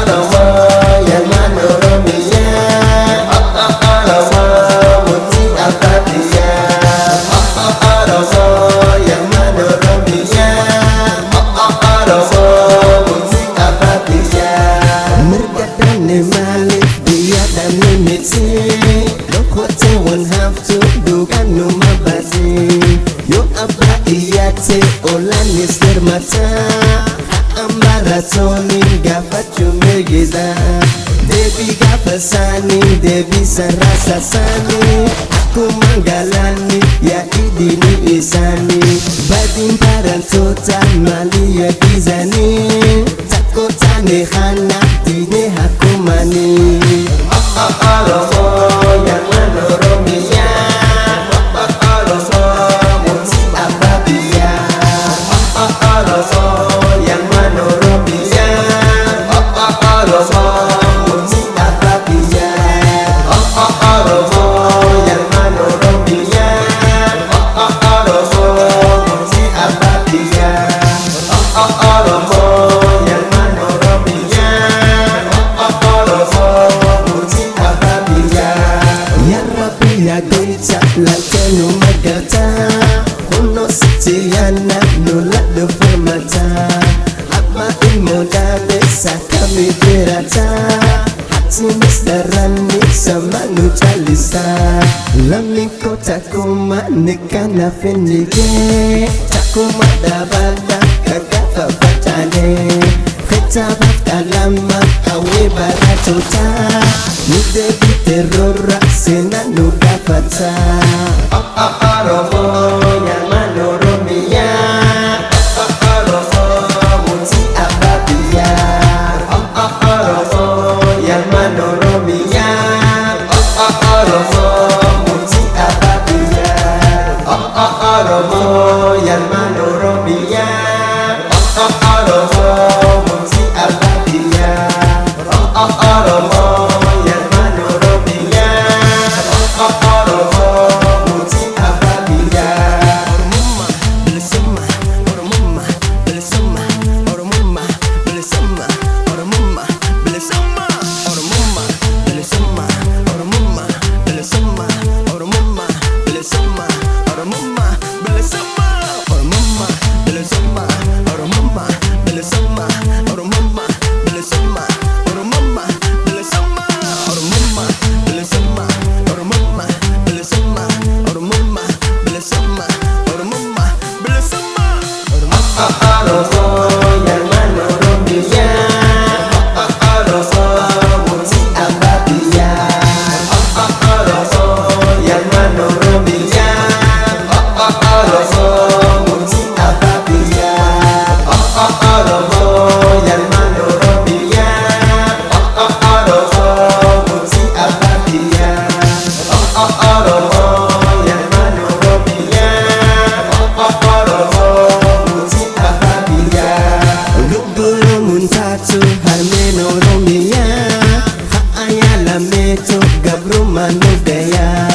Oromo yang Manoromia, Oromo Muti Abadia, Oromo yang Manoromia, Oromo Muti Abadia. Mergadane malif dia dan minitsi, look what they won't have to do kan numabasi. Yo abba iyate olanis dermata, ambaratoni gafatu megiza. Devi gafasani, Devi sarasasani, aku manggalani ya idini isani. Badin parantota mali ya gizani, takotane khana dine hakumani. Oromo yang Manoromia, Oromo Muti Abadia, Oromo yang Manoromia, Oromo Muti Abadia, Oromo yang Manoromia, Oromo Muti Abadia, Oromo yang Manoromia, Oromo Muti Abadia. Ya Rabbi ya Gaita lakenu magata, uno sitiana nula de formata, apa imoda besa kami berata, hati mesdarani sama nucalisa. Lami kota kuma nikana fenike, takuma dabada kagafa fatane. Kita lama kawe baratota, nude terora sena nuda fata. Oromo yang Manoromia, Oromo Muti Abadia, Oromo yang Manoromia, Oromo Muti Abadia, Oromo yang Manoromia, Oromo Muti Abadia, Oromo yang Manoromia, Oromo Muti Abadia. Oromumma bersama, Oromumma bersama, Oromumma bersama, Oromumma bersama, Oromumma bersama, Oromumma bersama, Oromumma bersama, Oromumma bersama, Oromumma bersama, Oromumma bersama, Oromumma bersama, Oromumma bersama, Oromumma bersama, Oromumma bersama, Oromumma bersama. Oromo yang Manoromia, Oromo Muti Abadia, Oromo yang Manoromia, Oromo Muti Abadia, Oromo yang Manoromia, Oromo Muti Abadia, Oromo yang Manoromia, Oromo Muti Abadia. Gubulu muntatu Harmenoromia, Haayala meto gabru manugaya.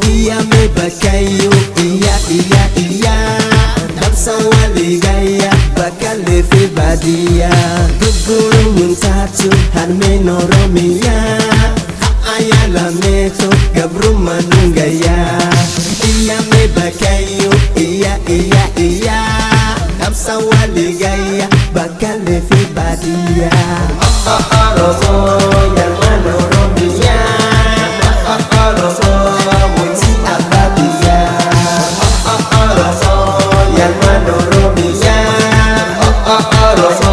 Iya me bakayu, iya Dabsa waligaya, bakale fi badia. Gubulu muntatu Harmenoromia, Haayala meto gabru manugaya. Iya me bakayu, iya Dabsa waligaya, bakale fi badia. Oromo yang Manoromia, Oromo Muti Abadia, Oromo yang Manoromia, Oromo